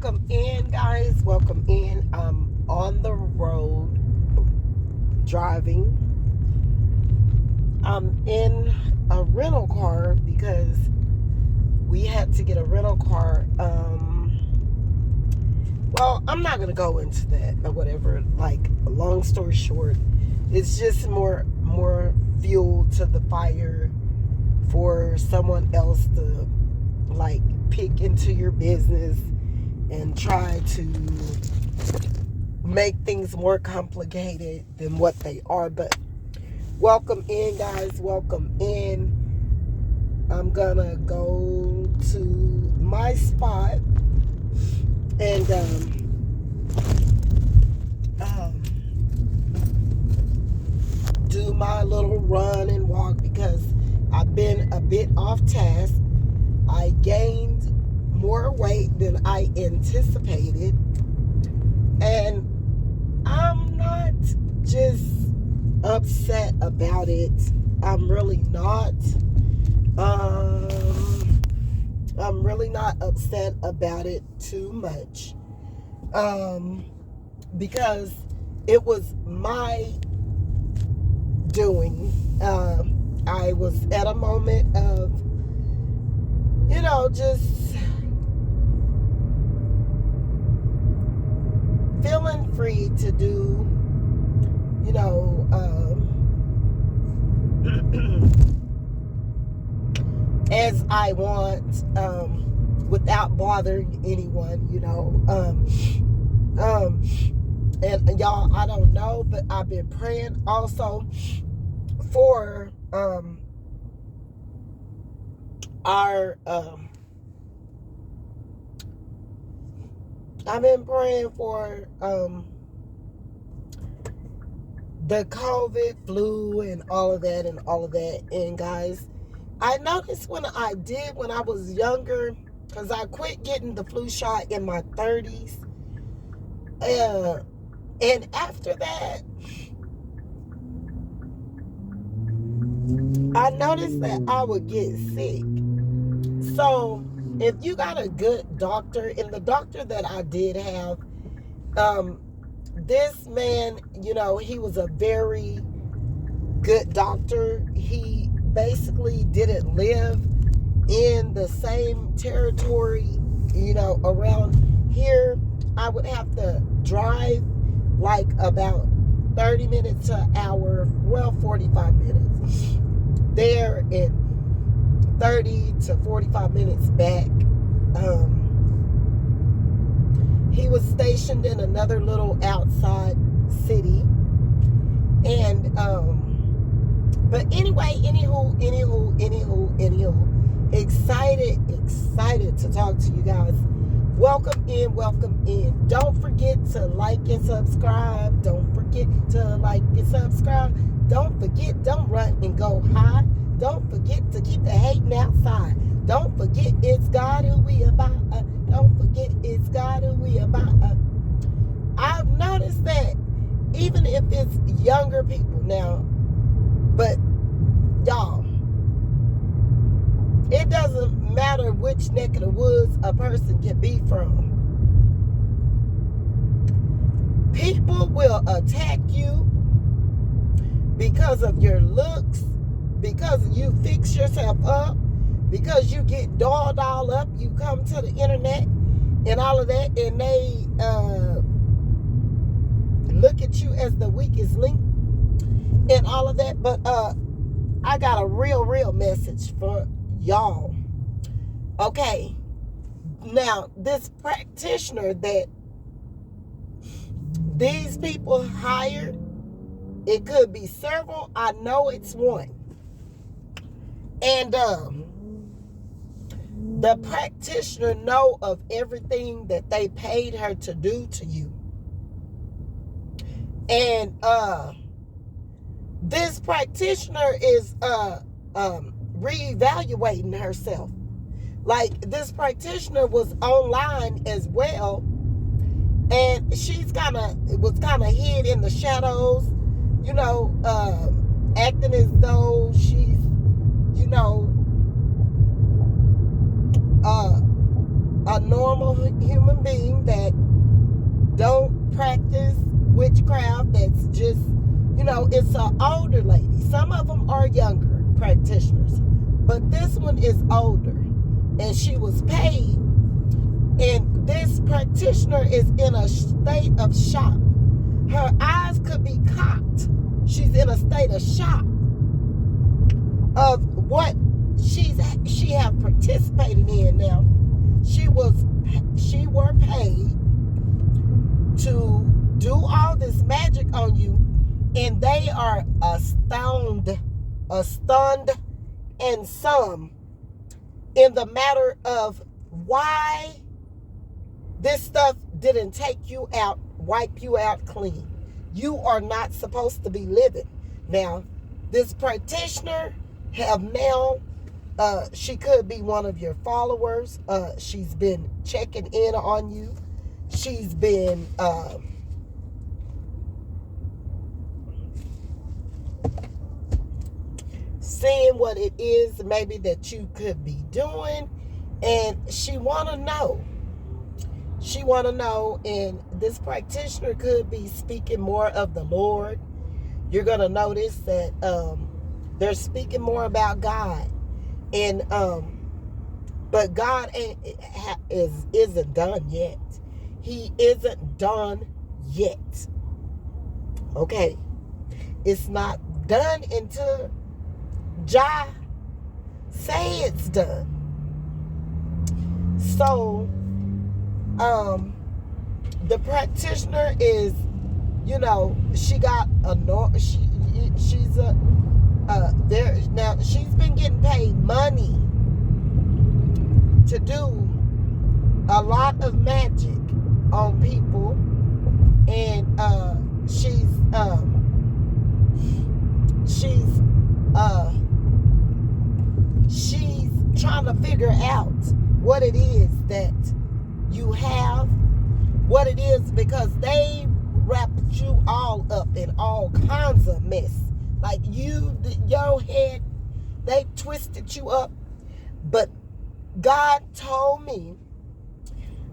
Welcome in, guys. Welcome in. I'm on the road driving. I'm in a rental car because we had to get a rental car. Well, I'm not going to go into that or whatever. Like, long story short, it's just more fuel to the fire for someone else to, like, pick into your business and try to make things more complicated than what they are. But welcome in, guys. Welcome in. I'm gonna go to my spot and do my little run and walk because I've been a bit off task. I gained more weight than I anticipated, and I'm not just upset about it. I'm really not. I'm really not upset about it too much, because it was my doing. I was at a moment of, just feeling free to do, as I want, without bothering anyone, and y'all, I don't know, but I've been praying also for our I've been praying for the COVID, flu, and all of that. And guys, I noticed when I was younger, because I quit getting the flu shot in my 30s. And after that, I noticed that I would get sick. So if you got a good doctor, and the doctor that I did have, this man, he was a very good doctor. He basically didn't live in the same territory, around here. I would have to drive like about 30 minutes to an hour, 45 minutes there and 30 to 45 minutes back. He was stationed in another little outside city. And but anyway, anywho, excited to talk to you guys. Welcome in. Don't forget to like and subscribe. Don't forget to like and subscribe. Don't forget, don't run and go high. Don't forget to keep the hating outside. Don't forget it's God who we about. Don't forget it's God who we about. I've noticed that even if it's younger people now, but y'all, it doesn't matter which neck of the woods a person can be from. People will attack you because of your looks, because you fix yourself up, because you get dolled all up, you come to the internet and all of that, and they look at you as the weakest link and all of that. But I got a real message for y'all. Okay, now this practitioner that these people hired, it could be several. I know it's one. And the practitioner know of everything that they paid her to do to you. And this practitioner is reevaluating herself. Like, this practitioner was online as well, and she's was kind of hid in the shadows, acting as though she's, a normal normal human being that don't practice witchcraft. That's just, it's an older lady. Some of them are younger practitioners, but this one is older, and she was paid. And this practitioner is in a state of shock. Her eyes could be cocked. She's in a state of shock of what she have participated in. Now, she were paid to do all this magic on you, and they are stunned, and some in the matter of why this stuff didn't take you out, wipe you out clean. You are not supposed to be living. Now, this practitioner have now, she could be one of your followers. She's been checking in on you. She's been seeing what it is maybe that you could be doing, and she want to know. She want to know, and this practitioner could be speaking more of the Lord. You're going to notice that they're speaking more about God. And but God isn't done yet. He isn't done yet. Okay? It's not done until Jah say it's done. So the practitioner is, she got she's there now. She's been getting paid money to do a lot of magic on people, and she's trying to figure out what it is that you have, what it is, because they wrapped you all up in all kinds of mess. Like your head, they twisted you up. But God told me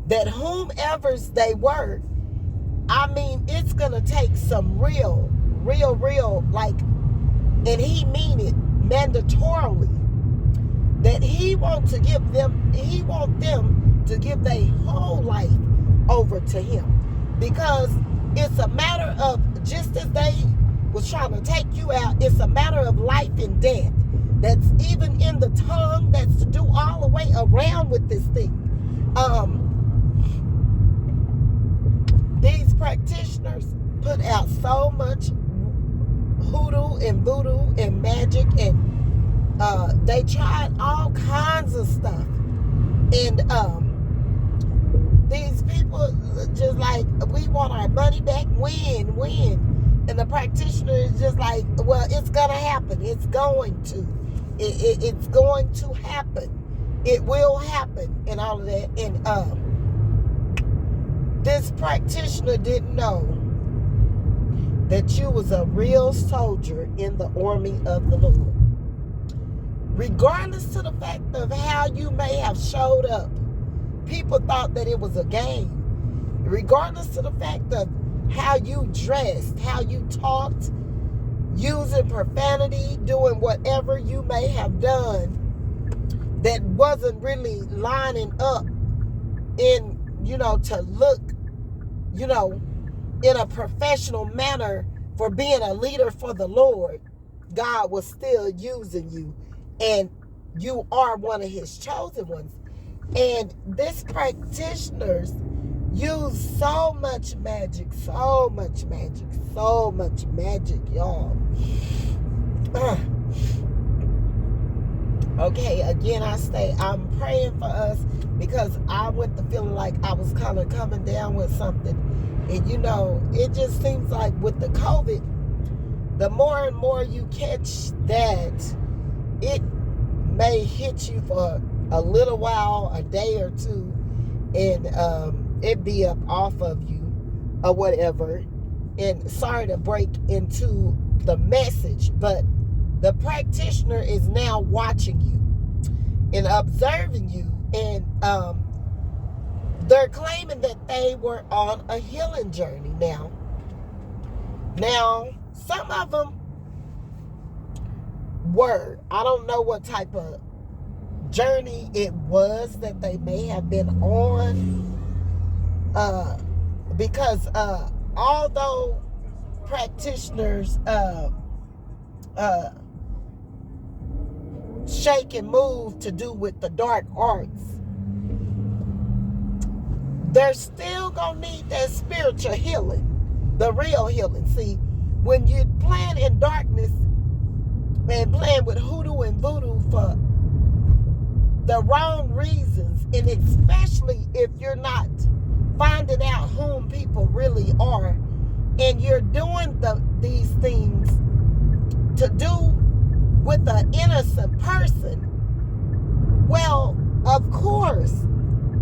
that whomever's they were, it's gonna take some real, like, and he mean it mandatorily, that he want them to give their whole life over to him, because it's a matter of, just as they was trying to take you out, it's a matter of life and death. That's even in the tongue. That's to do all the way around with this thing. These practitioners put out so much hoodoo and voodoo and magic, and they tried all kinds of stuff, and these people just like, we want our money back. When? And the practitioner is just like, well, it's gonna happen. It's going to. It's going to happen. It will happen, and all of that. And this practitioner didn't know that you was a real soldier in the army of the Lord. Regardless to the fact of how you may have showed up, people thought that it was a game. Regardless to the fact of how you dressed, how you talked, using profanity, doing whatever you may have done that wasn't really lining up in, to look, in a professional manner for being a leader for the Lord, God was still using you, and you are one of his chosen ones. And this practitioners use so much magic, y'all. Okay, again, I'm praying for us, because I went to feeling like I was kind of coming down with something. And it just seems like with the COVID, the more and more you catch that, it may hit you for a little while, a day or two, and it be up off of you or whatever. And sorry to break into the message, but the practitioner is now watching you and observing you, and they're claiming that they were on a healing journey. Now, some of them were. I don't know what type of journey it was that they may have been on. Because although practitioners shake and move to do with the dark arts, they're still gonna need that spiritual healing, the real healing. See, when you're playing in darkness and playing with hoodoo and voodoo for the wrong reasons, and especially if you're not finding out whom people really are, and you're doing these things to do with an innocent person, well, of course,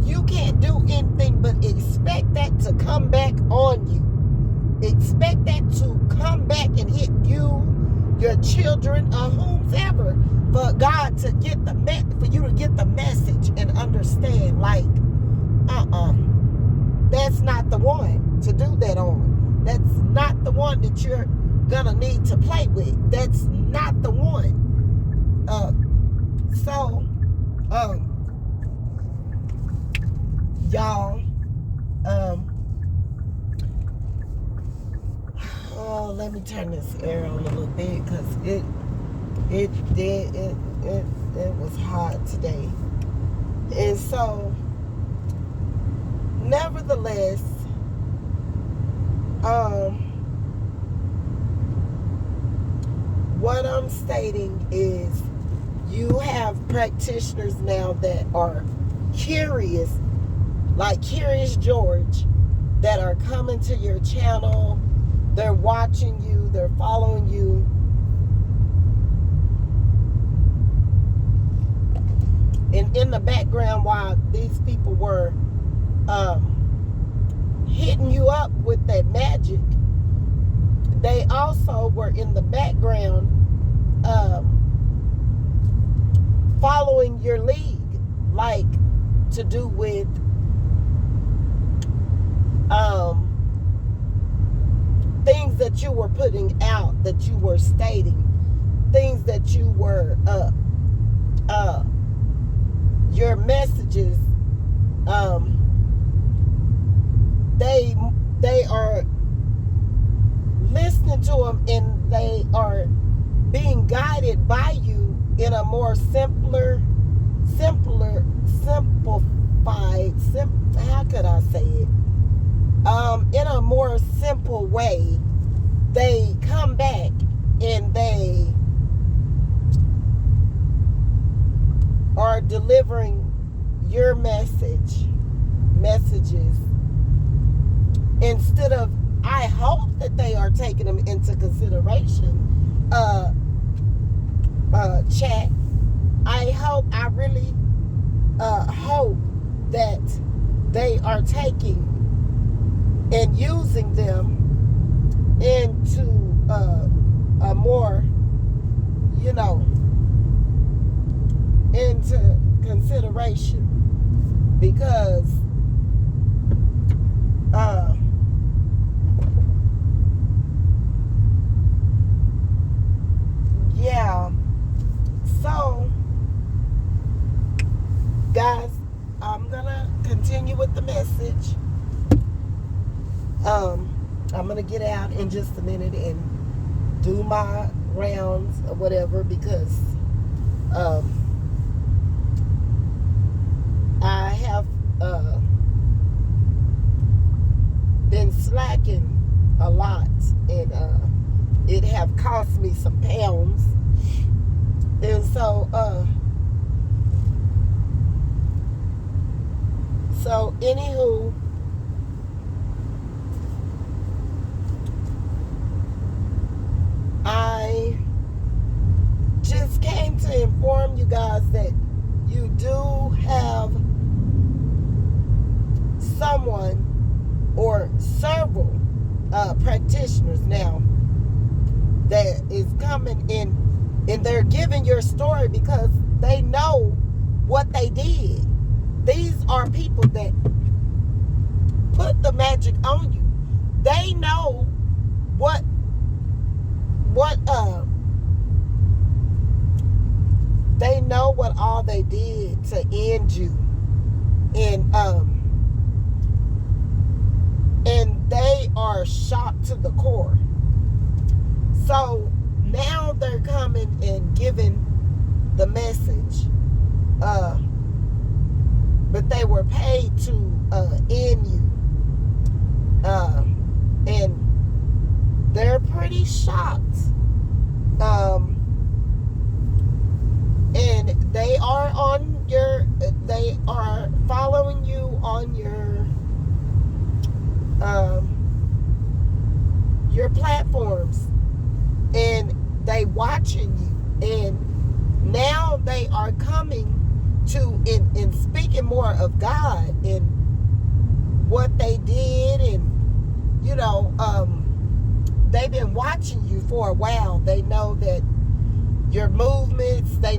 you can't do anything but expect that to come back on you. Expect that to come back and hit you, your children, or whomever, for God to get for you to get the message and understand, like, that's not the one to do that on. That's not the one that you're gonna need to play with. That's not the one. Y'all, let me turn this air on a little bit, because it was hot today. And so, nevertheless, what I'm stating is, you have practitioners now that are curious, like Curious George, that are coming to your channel. They're watching you, they're following you. And in the background, while these people were hitting you up with that magic, they also were in the background following your lead, like to do with things that you were putting out, that you were stating, things that you were your messages, they are listening to them, and they are being guided by you in a more simplified, how could I say it? In a more simple way. They come back and they are delivering your messages, instead of, I hope that they are taking them into consideration, chat. I really hope that they are taking and using them into a more, into consideration, because yeah. So, guys, I'm gonna continue with the message. I'm gonna get out in just a minute and do my rounds or whatever, because I have been slacking a lot, and it have cost me some pounds. And so anywho, I just came to inform you guys that you do have someone or several practitioners now that is coming in, and they're giving your story because they know what they did. These are people that magic on you. They know what they know what all they did to end you. And they are shocked to the core. So now they're coming and giving the message. But they were paid to end you. And they're pretty shocked. And they are following you on your platforms, and they watching you, and now they are coming to and speaking more of God and what they did, and they've been watching you for a while. They know that your movements, they